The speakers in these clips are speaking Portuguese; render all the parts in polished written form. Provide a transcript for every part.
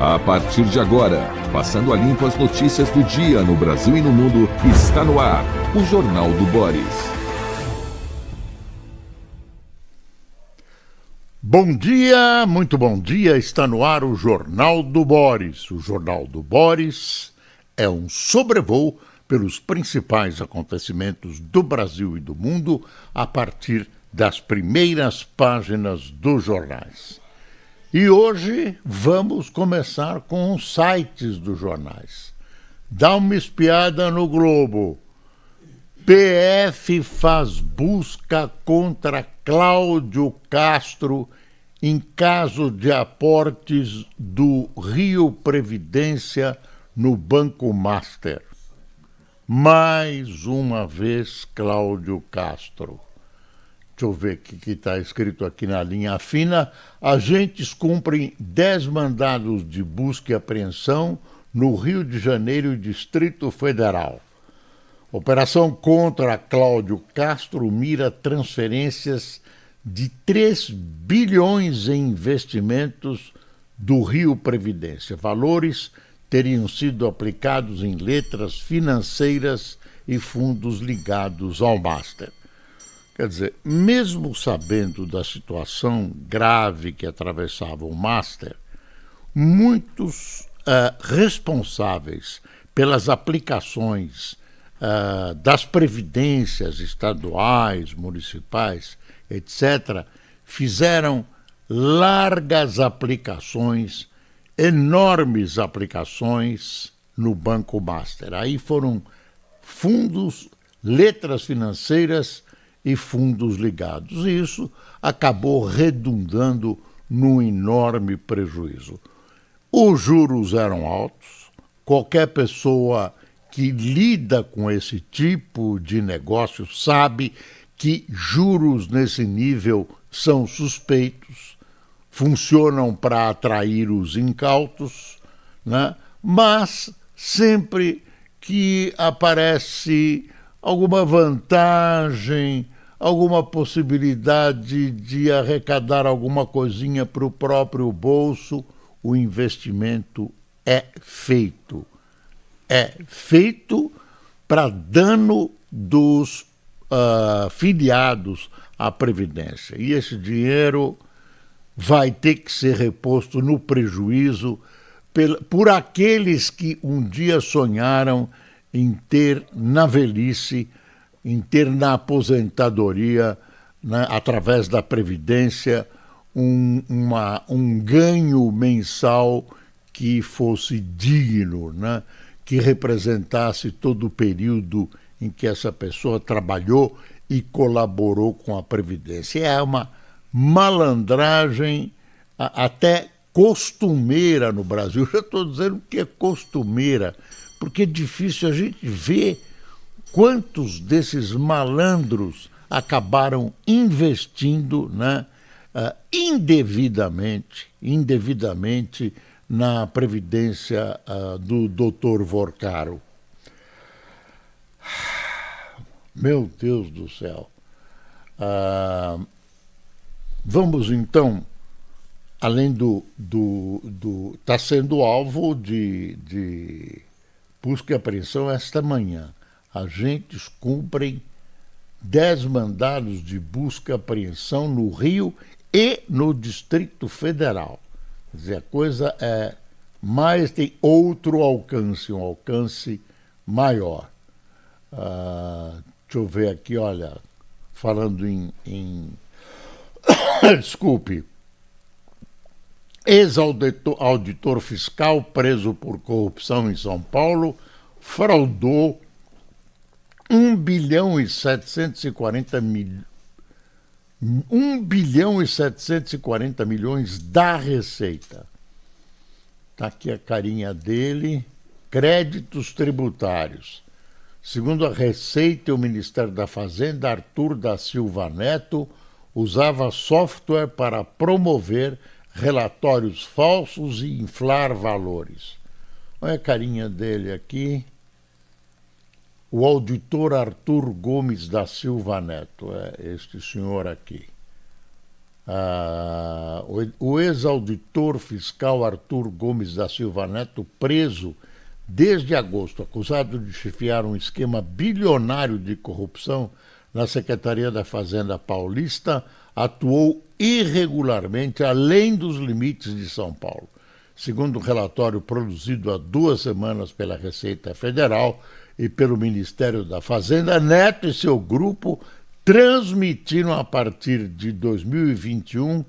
A partir de agora, passando a limpo as notícias do dia no Brasil e no mundo, está no ar o Jornal do Boris. Bom dia, muito bom dia, está no ar o Jornal do Boris. O Jornal do Boris é um sobrevoo pelos principais acontecimentos do Brasil e do mundo a partir das primeiras páginas dos jornais. E hoje vamos começar com os sites dos jornais. Dá uma espiada no Globo. PF faz busca contra Cláudio Castro em caso de aportes do Rio Previdência no Banco Master. Mais uma vez, Cláudio Castro. Deixa eu ver o que está escrito aqui na linha fina. Agentes cumprem 10 mandados de busca e apreensão no Rio de Janeiro e Distrito Federal. Operação contra Cláudio Castro mira transferências de 3 bilhões em investimentos do Rio Previdência. Valores teriam sido aplicados em letras financeiras e fundos ligados ao Master. Quer dizer, mesmo sabendo da situação grave que atravessava o Master, muitos responsáveis pelas aplicações das previdências estaduais, municipais, etc., fizeram largas aplicações, enormes aplicações no Banco Master. Aí foram fundos, letras financeiras e fundos ligados. E isso acabou redundando num enorme prejuízo. Os juros eram altos, qualquer pessoa que lida com esse tipo de negócio sabe que juros nesse nível são suspeitos, funcionam para atrair os incautos, né? Mas sempre que aparece alguma vantagem, alguma possibilidade de arrecadar alguma coisinha para o próprio bolso, o investimento é feito. É feito para dano dos filiados à Previdência. E esse dinheiro vai ter que ser reposto no prejuízo por aqueles que um dia sonharam em ter na velhice, em ter na aposentadoria, né, através da Previdência, um ganho mensal que fosse digno, né? Que representasse todo o período em que essa pessoa trabalhou e colaborou com a Previdência. É uma malandragem até costumeira no Brasil. Eu já estou dizendo que é costumeira, porque é difícil a gente ver quantos desses malandros acabaram investindo, né, indevidamente na Previdência do Dr. Vorcaro. Meu Deus do céu. Vamos então, além está sendo alvo de busca e apreensão esta manhã. Agentes cumprem 10 mandados de busca e apreensão no Rio e no Distrito Federal. Quer dizer, a coisa é mais, tem outro alcance, um alcance maior. Deixa eu ver aqui, olha, falando em desculpe, ex-auditor fiscal preso por corrupção em São Paulo fraudou 1 bilhão e 740 milhões da Receita. Está aqui a carinha dele. Créditos tributários. Segundo a Receita e o Ministério da Fazenda, Arthur da Silva Neto usava software para promover relatórios falsos e inflar valores. Olha a carinha dele aqui. O auditor Arthur Gomes da Silva Neto, é este senhor aqui. O ex-auditor fiscal Arthur Gomes da Silva Neto, preso desde agosto, acusado de chefiar um esquema bilionário de corrupção na Secretaria da Fazenda Paulista, atuou irregularmente além dos limites de São Paulo. Segundo um relatório produzido há 2 semanas pela Receita Federal e pelo Ministério da Fazenda, Neto e seu grupo transmitiram a partir de 2021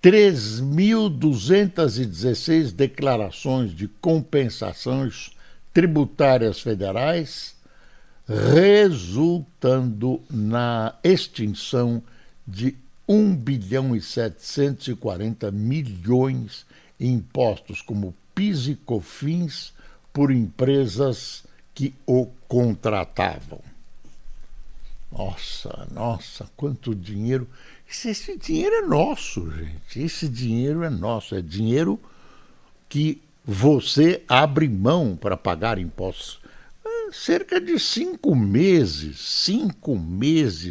3.216 declarações de compensações tributárias federais, resultando na extinção de 1 bilhão e 740 milhões em impostos como PIS e COFINS por empresas que o contratavam. Nossa, quanto dinheiro. Esse dinheiro é nosso, gente. Esse dinheiro é nosso. É dinheiro que você abre mão para pagar impostos. Cerca de 5 meses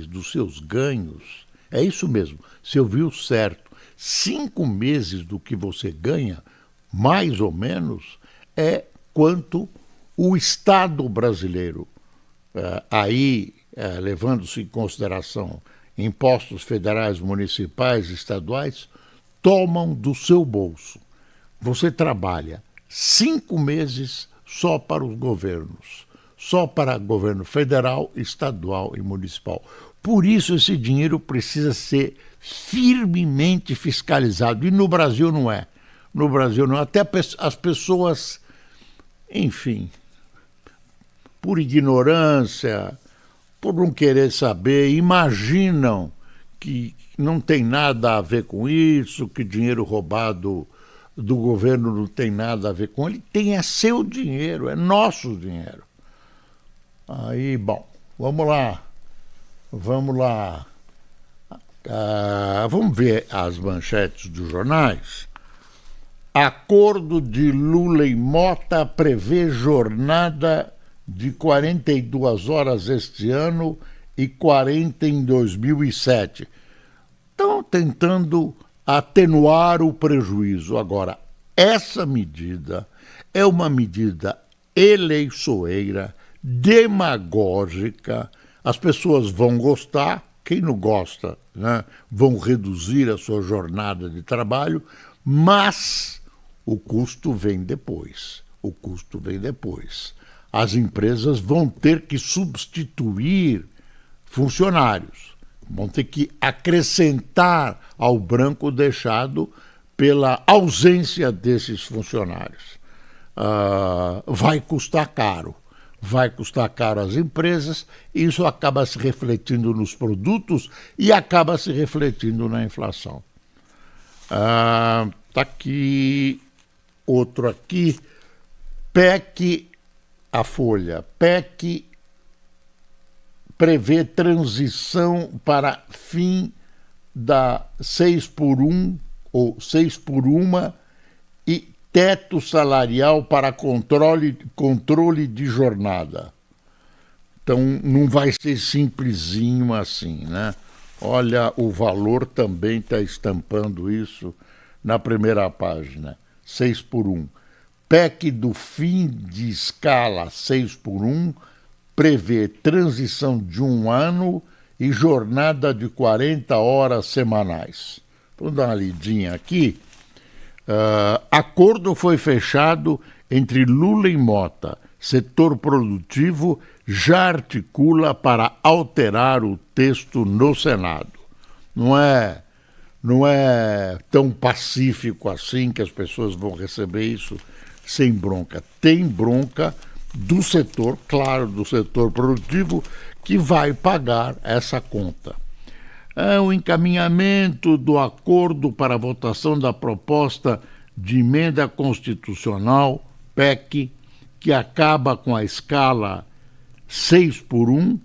dos seus ganhos. É isso mesmo, você ouviu certo. 5 meses do que você ganha, mais ou menos, é quanto o Estado brasileiro, levando-se em consideração impostos federais, municipais, estaduais, tomam do seu bolso. Você trabalha 5 meses só para os governos, só para governo federal, estadual e municipal. Por isso esse dinheiro precisa ser firmemente fiscalizado. E no Brasil não é. No Brasil não é. Até as pessoas, enfim, por ignorância, por não querer saber, imaginam que não tem nada a ver com isso, que dinheiro roubado do governo não tem nada a ver com ele. Tem seu dinheiro, é nosso dinheiro. Aí, bom, vamos lá. Vamos ver as manchetes dos jornais. Acordo de Lula e Mota prevê jornada de 42 horas este ano e 40 em 2007. Estão tentando atenuar o prejuízo. Agora, essa medida é uma medida eleitoreira, demagógica. As pessoas vão gostar, quem não gosta, né, vão reduzir a sua jornada de trabalho, mas o custo vem depois. As empresas vão ter que substituir funcionários, vão ter que acrescentar ao branco deixado pela ausência desses funcionários. Vai custar caro às empresas, e isso acaba se refletindo nos produtos e acaba se refletindo na inflação. Tá aqui, outro aqui, a Folha, PEC prevê transição para fim da 6x1 ou 6 por 1 e teto salarial para controle de jornada. Então não vai ser simplesinho assim, né? Olha, o Valor também está estampando isso na primeira página. 6 por 1. PEC do fim de escala 6 por 1 prevê transição de 1 ano e jornada de 40 horas semanais. Vamos dar uma lidinha aqui. Acordo foi fechado entre Lula e Mota. Setor produtivo já articula para alterar o texto no Senado. Não é tão pacífico assim que as pessoas vão receber isso sem bronca. Tem bronca do setor, claro, do setor produtivo, que vai pagar essa conta. O encaminhamento do acordo para a votação da proposta de emenda constitucional, PEC, que acaba com a escala 6 por 1,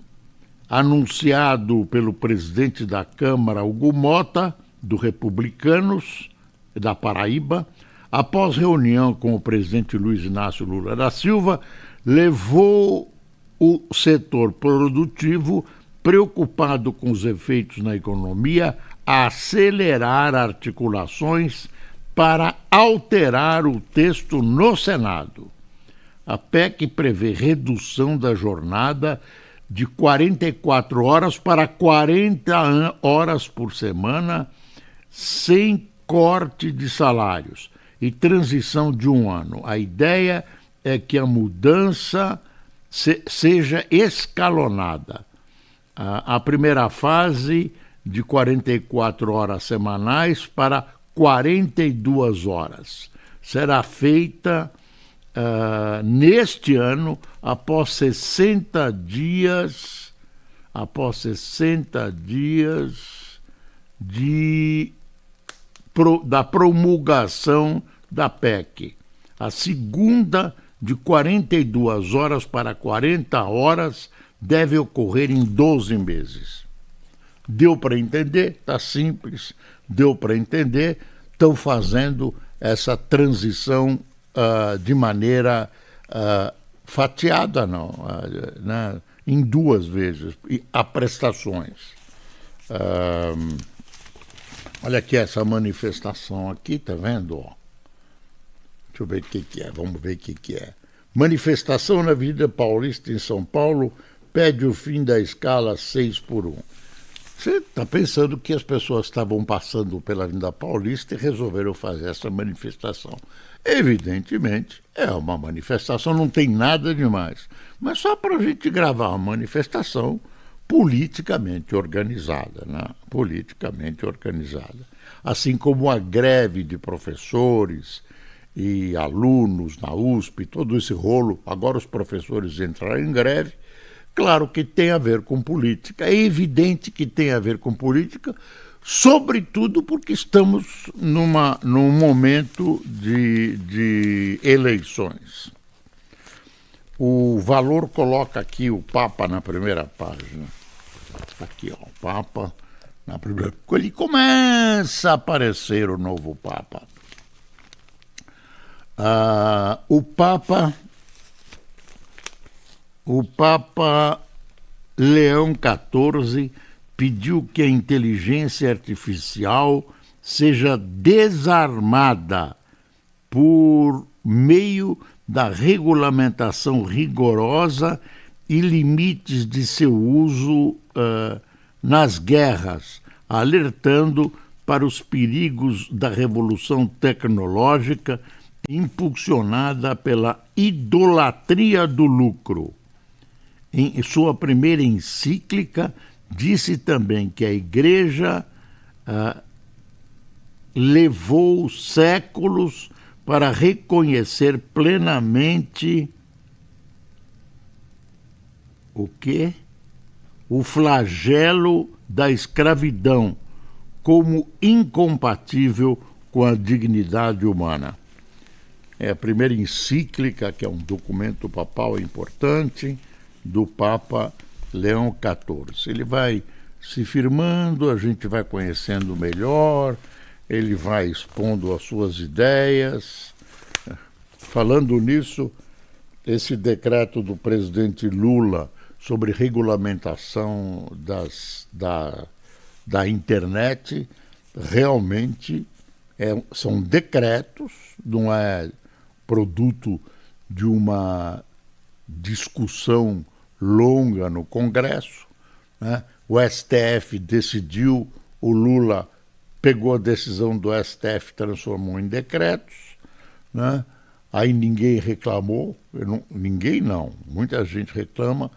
anunciado pelo presidente da Câmara, Hugo Mota, do Republicanos, da Paraíba, após reunião com o presidente Luiz Inácio Lula da Silva, levou o setor produtivo, preocupado com os efeitos na economia, acelerar articulações para alterar o texto no Senado. A PEC prevê redução da jornada de 44 horas para 40 horas por semana, sem corte de salários, e transição de 1 ano. A ideia é que a mudança seja escalonada. A primeira fase de 44 horas semanais para 42 horas será feita neste ano, após 60 dias da promulgação da PEC. A segunda, de 42 horas para 40 horas, deve ocorrer em 12 meses. Deu para entender? Está simples. Deu para entender? Estão fazendo essa transição de maneira fatiada, não, né? Em 2 vezes, a prestações. Olha aqui essa manifestação aqui, tá vendo? Deixa eu ver o que é, vamos ver o que é. Manifestação na Avenida Paulista, em São Paulo, pede o fim da escala 6x1. Você está pensando que as pessoas estavam passando pela Avenida Paulista e resolveram fazer essa manifestação. Evidentemente, é uma manifestação, não tem nada demais, mas só para a gente gravar uma manifestação politicamente organizada, né? Politicamente organizada. Assim como a greve de professores e alunos na USP, todo esse rolo, agora os professores entraram em greve. Claro que tem a ver com política, é evidente que tem a ver com política, sobretudo porque estamos num momento de eleições. O Valor coloca aqui o Papa na primeira página. Aqui, ó, o Papa na primeira. Ele começa a aparecer o novo Papa. O Papa Leão XIV pediu que a inteligência artificial seja desarmada por meio da regulamentação rigorosa e limites de seu uso nas guerras, alertando para os perigos da revolução tecnológica impulsionada pela idolatria do lucro. Em sua primeira encíclica, disse também que a Igreja levou séculos para reconhecer plenamente o quê? O flagelo da escravidão como incompatível com a dignidade humana. É a primeira encíclica, que é um documento papal importante, do Papa Leão XIV. Ele vai se firmando, a gente vai conhecendo melhor, ele vai expondo as suas ideias. Falando nisso, esse decreto do presidente Lula sobre regulamentação da internet realmente são decretos, não é produto de uma discussão longa no Congresso, né? O STF decidiu, o Lula pegou a decisão do STF, transformou em decretos, né? Aí ninguém reclamou, muita gente reclama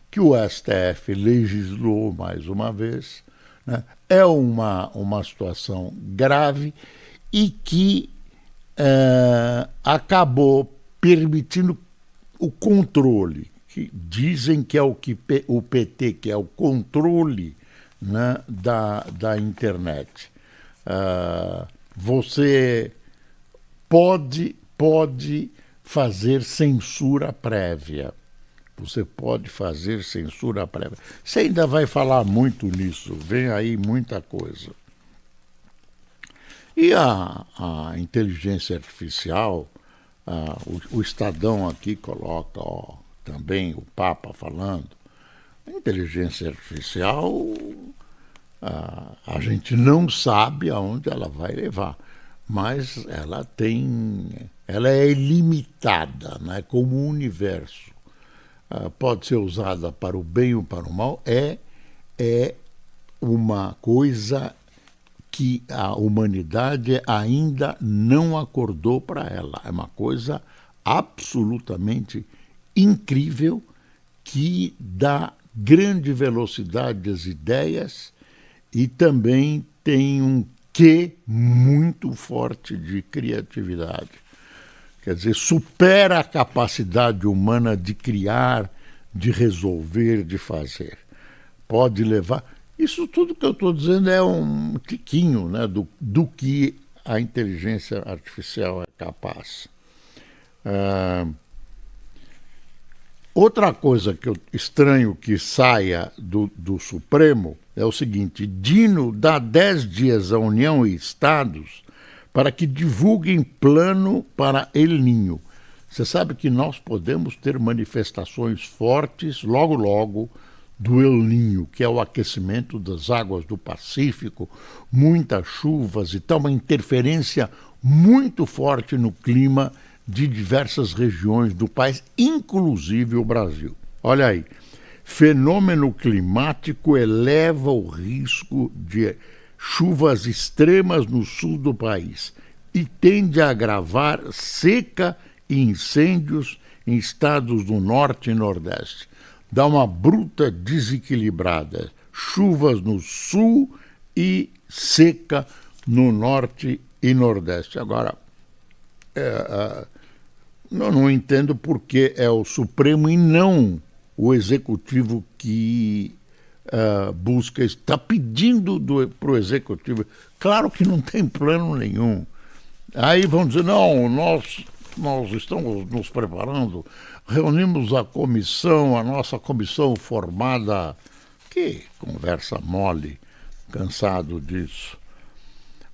que o STF legislou mais uma vez, né? É uma situação grave e que acabou permitindo o controle, que dizem que é o PT, que é o controle, né, da internet. Você pode fazer censura prévia. Você pode fazer censura prévia. Você ainda vai falar muito nisso, vem aí muita coisa. E a inteligência artificial, o Estadão aqui coloca também o Papa falando, a inteligência artificial A gente não sabe aonde ela vai levar, mas ela é ilimitada, né? Como o universo pode ser usada para o bem ou para o mal, é uma coisa que a humanidade ainda não acordou para ela. É uma coisa absolutamente incrível que dá grande velocidade às ideias e também tem um quê muito forte de criatividade. Quer dizer, supera a capacidade humana de criar, de resolver, de fazer. Pode levar... Isso tudo que eu estou dizendo é um tiquinho, né, do que a inteligência artificial é capaz. Outra coisa que eu estranho que saia do Supremo é o seguinte: Dino dá 10 dias à União e Estados para que divulguem plano para El Niño. Você sabe que nós podemos ter manifestações fortes logo logo do El Niño, que é o aquecimento das águas do Pacífico, muitas chuvas e tal, uma interferência muito forte no clima de diversas regiões do país, inclusive o Brasil. Olha aí, fenômeno climático eleva o risco de chuvas extremas no sul do país e tende a agravar seca e incêndios em estados do norte e nordeste. Dá uma bruta desequilibrada, chuvas no sul e seca no norte e nordeste. Agora, eu não entendo por que é o Supremo e não o Executivo que busca, está pedindo para o Executivo. Claro que não tem plano nenhum. Aí vão dizer, não, nós estamos nos preparando, reunimos a nossa comissão formada... Que conversa mole, cansado disso.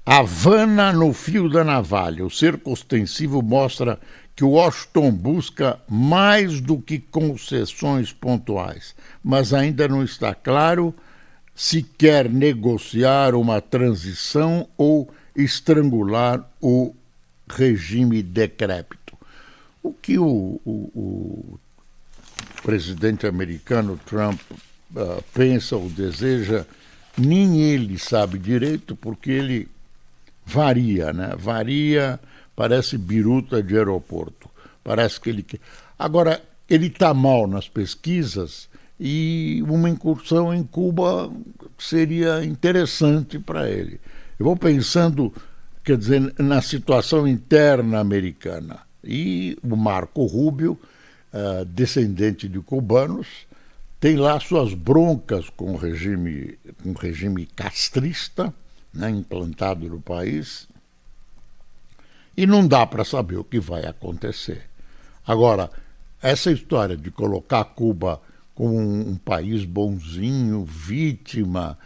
Havana no fio da navalha. O cerco ostensivo mostra que Washington busca mais do que concessões pontuais, mas ainda não está claro se quer negociar uma transição ou estrangular o regime decrépito. O que o presidente americano Trump pensa ou deseja, nem ele sabe direito, porque ele varia, né? Varia, parece biruta de aeroporto. Parece que ele quer. Agora, ele está mal nas pesquisas e uma incursão em Cuba seria interessante para ele. Eu vou pensando, quer dizer, na situação interna americana. E o Marco Rubio, descendente de cubanos, tem lá suas broncas com o regime castrista, né, implantado no país, e não dá para saber o que vai acontecer. Agora, essa história de colocar Cuba como um país bonzinho, vítima,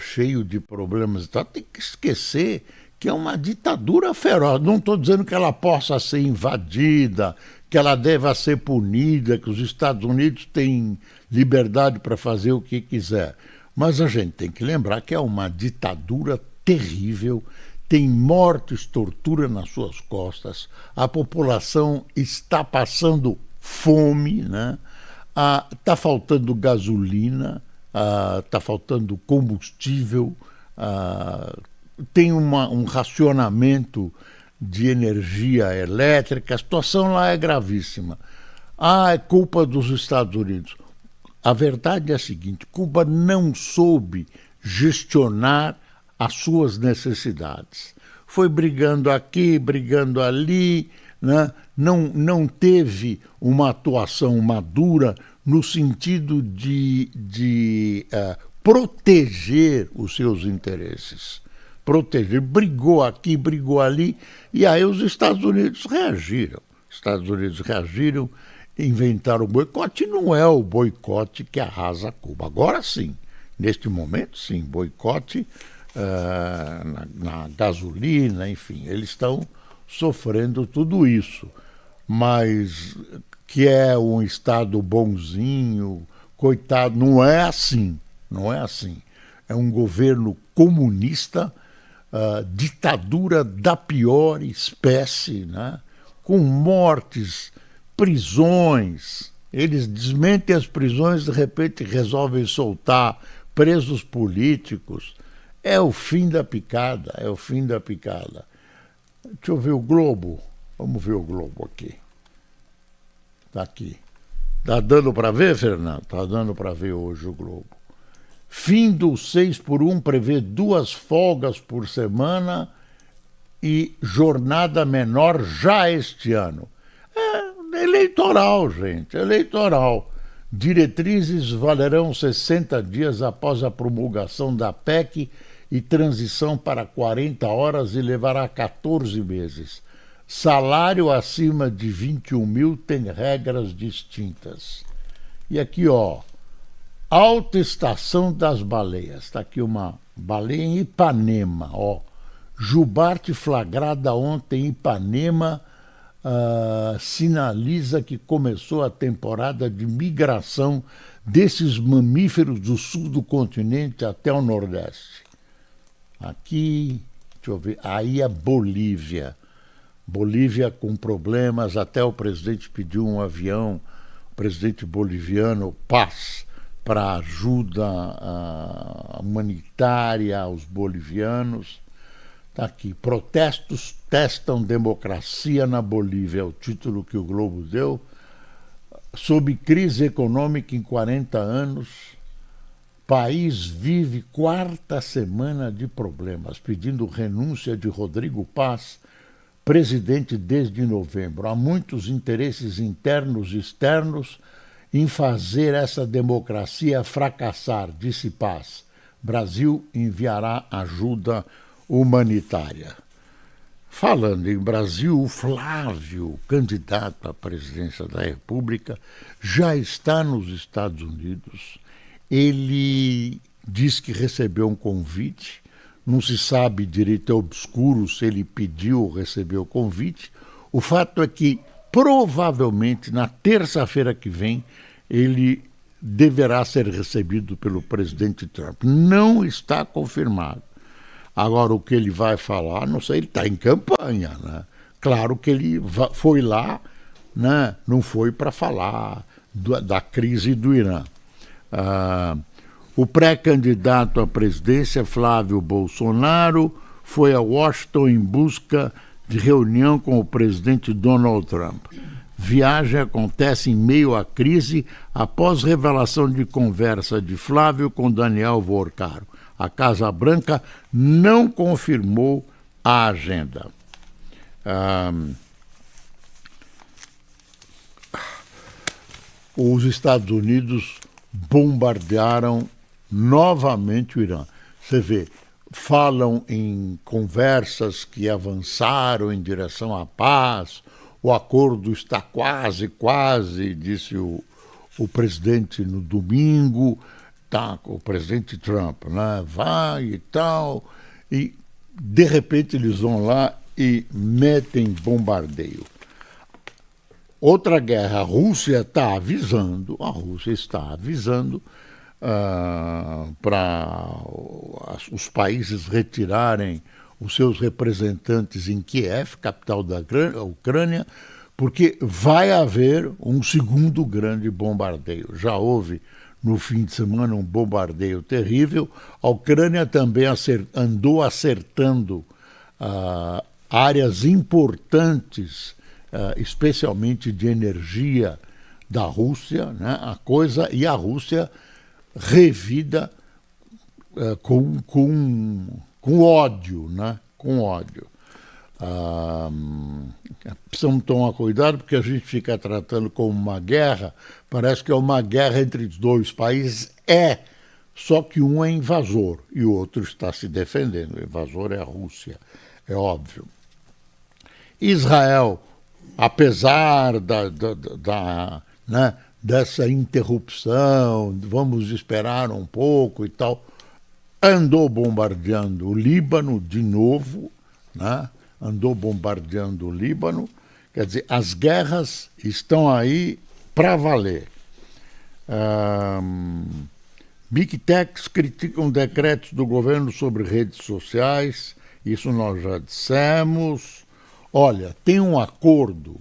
cheio de problemas e tal, tem que esquecer que é uma ditadura feroz. Não estou dizendo que ela possa ser invadida, que ela deva ser punida, que os Estados Unidos têm liberdade para fazer o que quiser. Mas a gente tem que lembrar que é uma ditadura terrível, tem mortes, tortura nas suas costas, a população está passando fome, né? Está faltando gasolina, está faltando combustível, tem um racionamento de energia elétrica, a situação lá é gravíssima. É culpa dos Estados Unidos. A verdade é a seguinte: Cuba não soube gestionar as suas necessidades. Foi brigando aqui, brigando ali, né? Não teve uma atuação madura no sentido de proteger os seus interesses. Proteger, brigou aqui, brigou ali, e aí os Estados Unidos reagiram. Inventaram o boicote, não é o boicote que arrasa Cuba. Agora sim, neste momento sim, boicote na gasolina, enfim, eles estão sofrendo tudo isso. Mas que é um Estado bonzinho, coitado, não é assim. é um governo comunista, ditadura da pior espécie, né? Com mortes, prisões. Eles desmentem as prisões, de repente resolvem soltar presos políticos. É o fim da picada, é o fim da picada. Deixa eu ver o Globo. Vamos ver o Globo aqui. Está aqui. Está dando para ver, Fernando? Está dando para ver hoje o Globo. Fim do 6x1 prevê 2 folgas por semana e jornada menor já este ano. É eleitoral, gente, eleitoral. Diretrizes valerão 60 dias após a promulgação da PEC e transição para 40 horas e levará 14 meses. Salário acima de 21 mil tem regras distintas. E aqui, ó, Alta Estação das Baleias. Está aqui uma baleia em Ipanema, ó. Jubarte flagrada ontem em Ipanema sinaliza que começou a temporada de migração desses mamíferos do sul do continente até o Nordeste. Aqui, deixa eu ver, aí é Bolívia. Bolívia com problemas, até o presidente pediu um avião, o presidente boliviano, Paz, para ajuda humanitária aos bolivianos. Está aqui, protestos testam democracia na Bolívia, é o título que o Globo deu. Sob crise econômica em 40 anos, país vive 4ª semana de problemas, pedindo renúncia de Rodrigo Paz, presidente desde novembro. Há muitos interesses internos e externos em fazer essa democracia fracassar, disse Paz. Brasil enviará ajuda humanitária. Falando em Brasil, o Flávio, candidato à presidência da República, já está nos Estados Unidos. Ele diz que recebeu um convite, não se sabe direito, é obscuro se ele pediu ou recebeu o convite. O fato é que, provavelmente, na terça-feira que vem, ele deverá ser recebido pelo presidente Trump. Não está confirmado. Agora, o que ele vai falar, não sei, ele está em campanha, né? Claro que ele foi lá, né? Não foi para falar da crise do Irã. O pré-candidato à presidência, Flávio Bolsonaro, foi a Washington em busca de reunião com o presidente Donald Trump. Viagem acontece em meio à crise após revelação de conversa de Flávio com Daniel Vorcaro. A Casa Branca não confirmou a agenda. Os Estados Unidos bombardearam novamente o Irã. Você vê, falam em conversas que avançaram em direção à paz, o acordo está quase, disse o presidente no domingo, tá, o presidente Trump, né? Vai e tal, e de repente eles vão lá e metem bombardeio. Outra guerra, a Rússia está avisando para os países retirarem os seus representantes em Kiev, capital da Ucrânia, porque vai haver um segundo grande bombardeio. Já houve no fim de semana um bombardeio terrível. A Ucrânia também andou acertando áreas importantes, especialmente de energia da Rússia, né? A Rússia revida com ódio, né? Com ódio. Precisamos tomar cuidado porque a gente fica tratando como uma guerra, parece que é uma guerra entre os dois países, só que um é invasor e o outro está se defendendo. O invasor é a Rússia, é óbvio. Israel, apesar dessa interrupção, vamos esperar um pouco e tal, andou bombardeando o Líbano de novo, né? Andou bombardeando o Líbano. Quer dizer, as guerras estão aí para valer. Big Techs criticam decretos do governo sobre redes sociais, isso nós já dissemos. Olha, tem um acordo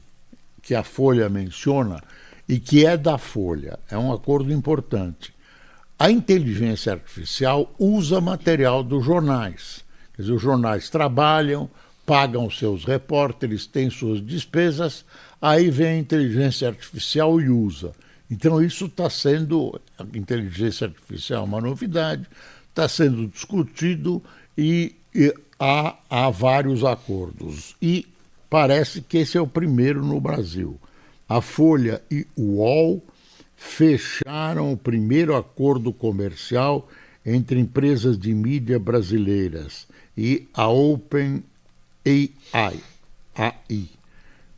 que a Folha menciona e que é da Folha, é um acordo importante. A inteligência artificial usa material dos jornais. Quer dizer, os jornais trabalham, pagam seus repórteres, têm suas despesas, aí vem a inteligência artificial e usa. Então isso está sendo, a inteligência artificial é uma novidade, está sendo discutido e há vários acordos. E parece que esse é o primeiro no Brasil. A Folha e o UOL fecharam o primeiro acordo comercial entre empresas de mídia brasileiras e a OpenAI,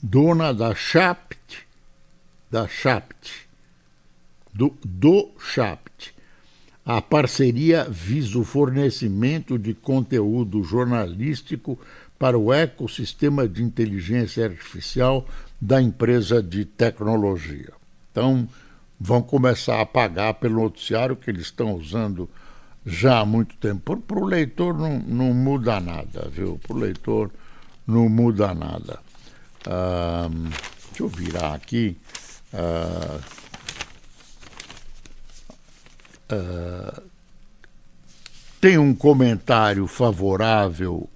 dona da Chapt, do Chapt. A parceria visa o fornecimento de conteúdo jornalístico para o ecossistema de inteligência artificial da empresa de tecnologia. Então, vão começar a pagar pelo noticiário que eles estão usando já há muito tempo. Para o leitor não muda nada, viu? Para o leitor não muda nada. Deixa eu virar aqui. Tem um comentário favorável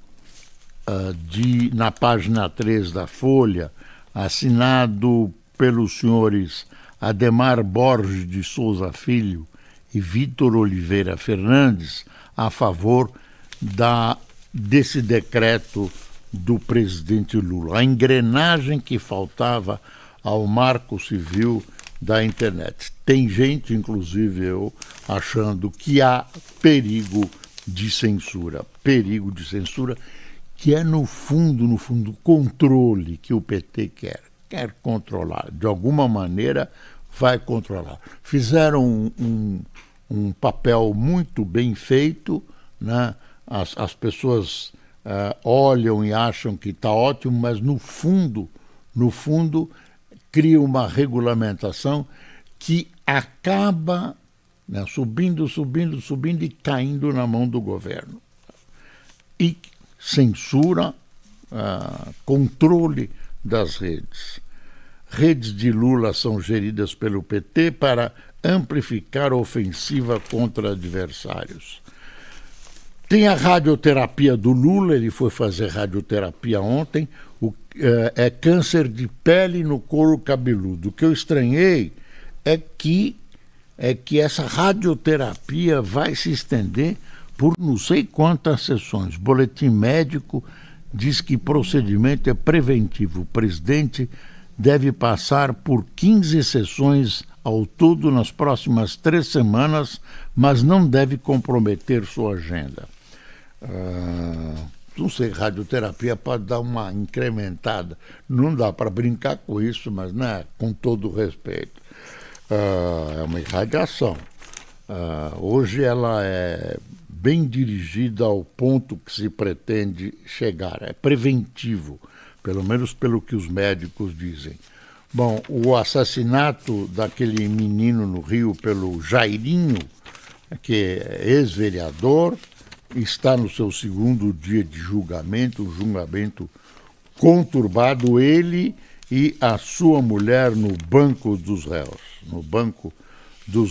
na página 3 da Folha, assinado pelos senhores Ademar Borges de Souza Filho e Vitor Oliveira Fernandes, a favor desse decreto do presidente Lula. A engrenagem que faltava ao marco civil da internet. Tem gente, inclusive eu, achando que há perigo de censura, que é no fundo, controle que o PT quer controlar. De alguma maneira vai controlar. Fizeram um papel muito bem feito, né? As pessoas olham e acham que está ótimo, mas no fundo, cria uma regulamentação que acaba, né, subindo e caindo na mão do governo. E censura, controle das redes. Redes de Lula são geridas pelo PT para amplificar a ofensiva contra adversários. Tem a radioterapia do Lula, ele foi fazer radioterapia ontem, é câncer de pele no couro cabeludo. O que eu estranhei é que essa radioterapia vai se estender por não sei quantas sessões. Boletim médico diz que procedimento é preventivo. O presidente deve passar por 15 sessões ao todo nas próximas 3 semanas, mas não deve comprometer sua agenda. Não sei, radioterapia pode dar uma incrementada. Não dá para brincar com isso, mas né, com todo respeito. É uma irradiação. Hoje ela é bem dirigida ao ponto que se pretende chegar. É preventivo, pelo menos pelo que os médicos dizem. Bom, o assassinato daquele menino no Rio pelo Jairinho, que é ex-vereador, está no seu 2º dia de julgamento, um julgamento conturbado, ele e a sua mulher no banco dos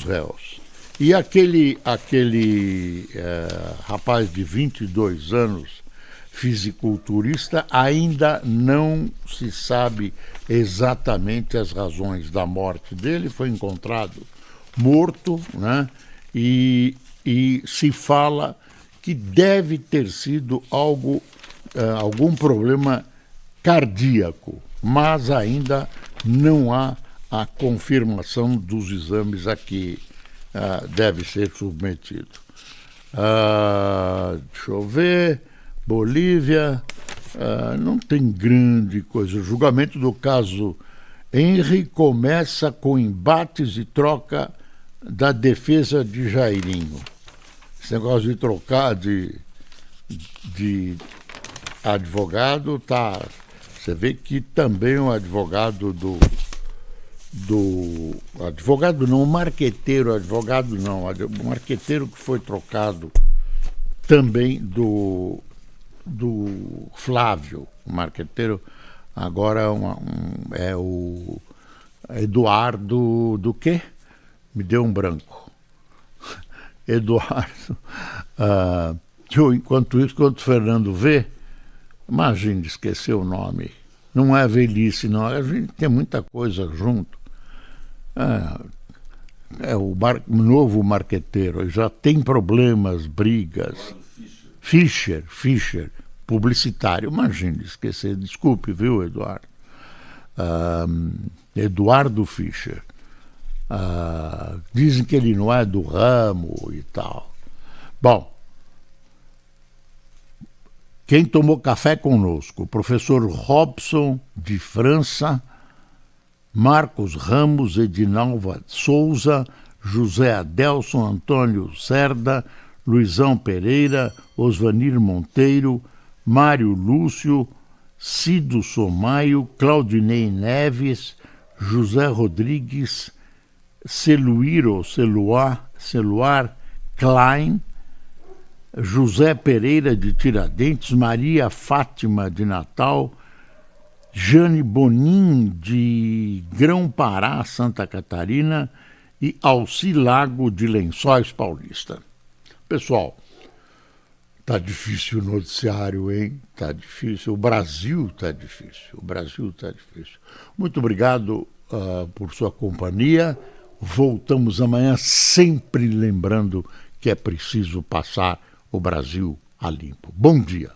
réus. E aquele rapaz de 22 anos, fisiculturista, ainda não se sabe exatamente as razões da morte dele, foi encontrado morto, né? E se fala que deve ter sido algum problema cardíaco, mas ainda não há a confirmação dos exames a que deve ser submetido. Deixa eu ver, Bolívia, não tem grande coisa. O julgamento do caso Henry começa com embates e troca da defesa de Jairinho. Esse negócio de trocar de advogado, você vê que também o advogado do advogado não, marqueteiro, advogado não, o marqueteiro que foi trocado também do Flávio, o marqueteiro agora é o Eduardo do quê? Me deu um branco. Eduardo. Enquanto o Fernando vê, imagine, esqueceu o nome. Não é velhice, não. A gente tem muita coisa junto. É o novo marqueteiro, já tem problemas, brigas. Fischer, publicitário. Imagine, esquecer. Desculpe, viu, Eduardo? Eduardo Fischer. Dizem que ele não é do ramo e tal. Bom, quem tomou café conosco? O professor Robson de França, Marcos Ramos, Edinalva Souza, José Adelson, Antônio Cerda, Luizão Pereira, Osvanir Monteiro, Mário Lúcio, Cido Somaio, Claudinei Neves, José Rodrigues, Celuar Klein, José Pereira de Tiradentes, Maria Fátima de Natal, Jane Bonin de Grão-Pará, Santa Catarina e Alci Lago de Lençóis Paulista. Pessoal, tá difícil o noticiário, hein? Tá difícil. O Brasil tá difícil. Muito obrigado por sua companhia. Voltamos amanhã, sempre lembrando que é preciso passar o Brasil a limpo. Bom dia.